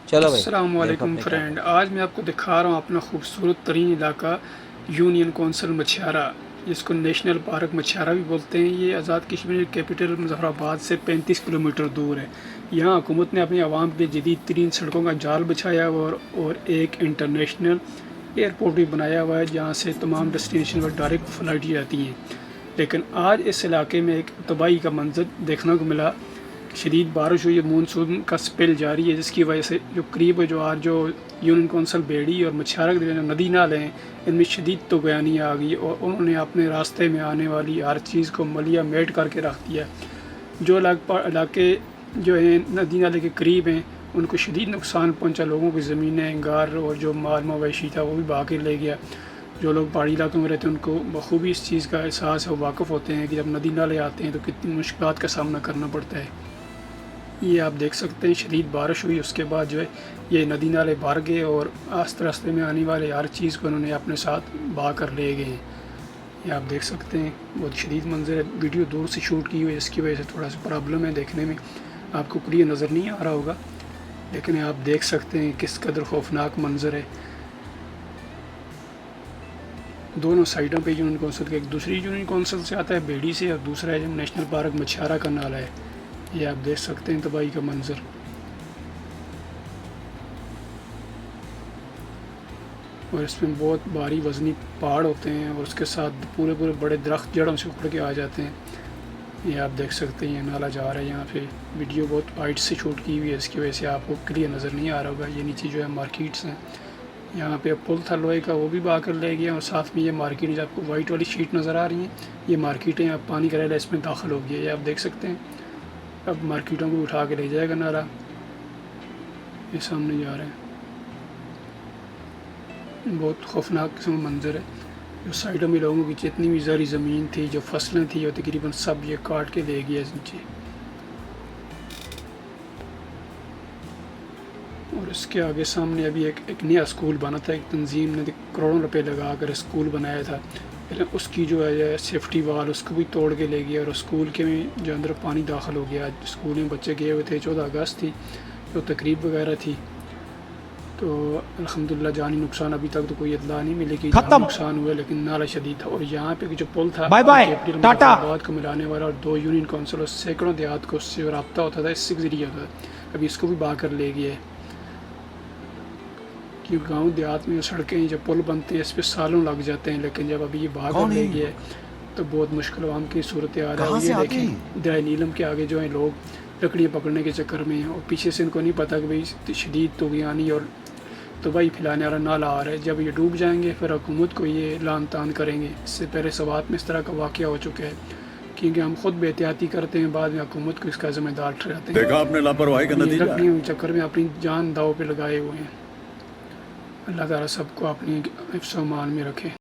चलो भाई अस्सलाम देखो वालेकुम अपने क्या फ्रेंड, करना आज मैं आपको दिखा रहा हूँ अपना खूबसूरत तरीन इलाका यूनियन कौंसल मछियारा, जिसको नेशनल पार्क मछियारा भी बोलते हैं। ये आज़ाद कश्मीर कैपिटल मुजफ्फराबाद से 35 किलोमीटर दूर है। यहाँ हुकूमत ने अपनी आवाम के लिए जदीद तरीन सड़कों का जाल बिछाया हुआ और एक इंटरनेशनल एयरपोर्ट भी बनाया हुआ है, जहाँ से तमाम डेस्टिनेशन पर डायरेक्ट फ़्लाइट जाती हैं। लेकिन आज इस इलाके में एक तबाही का मंजर देखने को मिला। शदीद बारिश हुई है, मानसून का स्पेल जारी है, जिसकी वजह से जो करीब जो आज जो यूनियन कौंसल बेड़ी और मछियारा के जो नदी नाले हैं, इनमें शदीद तूफ़ानी आ गई और उन्होंने अपने रास्ते में आने वाली हर चीज़ को मलिया मेट करके रख दिया। जो इलाके जो हैं नदी नाले के करीब हैं, उनको शदीद नुकसान पहुंचा। लोगों की ज़मीनें, घर और जो माल मवेशी था वो भी बहा के ले गया। जो लोग पहाड़ी इलाकों में रहते हैं उनको बखूबी इस चीज़ का एहसास है, वाक़िफ़ होते हैं कि जब नदी नाले आते हैं तो कितनी मुश्किलात का सामना करना पड़ता है। ये आप देख सकते हैं, शदीद बारिश हुई, उसके बाद जो है ये नदी नाले भर गए और आस्ते रास्ते में आने वाले हर चीज़ को उन्होंने अपने साथ बहा कर ले गए हैं। ये आप देख सकते हैं, बहुत शदीद मंजर है। वीडियो दूर से शूट की हुई है, इसकी वजह से थोड़ा सा प्रॉब्लम है, देखने में आपको क्लियर नज़र नहीं आ रहा होगा, लेकिन आप देख सकते हैं किस कदर खौफनाक मंजर है। दोनों साइडों पे यूनियन कौंसिल के, एक दूसरी यूनियन कौंसिल से आता है बेड़ी से, और दूसरा है नेशनल पार्क मछियारा का नाला है। ये आप देख सकते हैं तबाही का मंजर। और इसमें बहुत भारी वज़नी पहाड़ होते हैं और उसके साथ पूरे पूरे बड़े दरख्त जड़ों से उखड़ के आ जाते हैं। ये आप देख सकते हैं, ये नाला जा रहा है यहाँ पे। वीडियो बहुत हाइट से शूट की हुई है, इसकी वजह से आपको क्लियर नज़र नहीं आ रहा होगा। ये नीचे जो है मार्केट्स हैं, यहाँ पे पुल था लोहे का, वो भी बहा कर ले गया। और साथ में ये मार्केट, जो आपको वाइट वाली शीट नज़र आ रही है, ये मार्केटें, अब पानी का रेला इसमें दाखिल हो गया। ये आप देख सकते हैं, अब मार्केटों को उठा के ले जाएगा नाला। ये सामने जा रहे हैं, बहुत खौफनाक किस्म का मंजर है। जो साइडों में लोगों की जितनी भी ज़री ज़मीन थी, जो फसलें थी, वो तकरीबन सब ये काट के ले गया नीचे। और इसके आगे सामने अभी एक नया स्कूल बना था। एक तंजीम ने करोड़ों रुपए लगा कर स्कूल बनाया था, लेकिन उसकी जो है सेफ्टी वाल उसको भी तोड़ के ले गया। और स्कूल के में जो अंदर पानी दाखिल हो गया। स्कूल में बच्चे गए हुए थे, 14 अगस्त थी, जो तकरीब वगैरह थी। तो अल्हम्दुलिल्लाह जानी नुकसान अभी तक तो कोई इत्तला नहीं मिली कि जानी नुकसान हुआ, लेकिन नाला शदीद था। और यहाँ पे जो पुल था, बाय बाय कैपिटल टाटा। मुजफ्फराबाद को मिलाने वाला, और 2 यूनियन कौंसिल और सैकड़ों देहात को उससे रब्ता होता था, इससे ज़रिए होता था। अभी इसको भी बहा कर ले गया है, कि गांव देहात में सड़कें जब पुल बनते हैं इस पर सालों लग जाते हैं, लेकिन जब अभी ये बहा कर ले गया है तो बहुत मुश्किल आवाम की सूरत आ रहा है। ये देखें, दरिया नीलम के आगे जो है लोग लकड़ियाँ पकड़ने के चक्कर में हैं, और पीछे से इनको नहीं पता कि भाई शदीद तूफ़ानी और तबाही फैलाने वाला नाला आ रहा है। जब ये डूब जाएंगे फिर हुकूमत को ये लान तान करेंगे। इससे पहले सवात में इस तरह का वाक़या हो चुका है, क्योंकि हम खुद बेहतियाती करते हैं, बाद में हुकूमत को इसका ज़िम्मेदार ठहराते हैं। देखा आपने लापरवाही का नतीजा। लकड़ियों के चक्कर में अपनी जान दाव पे लगाए हुए हैं। अल्लाह ताला सबको अपनी हिफ्ज़-ओ-अमान में रखे।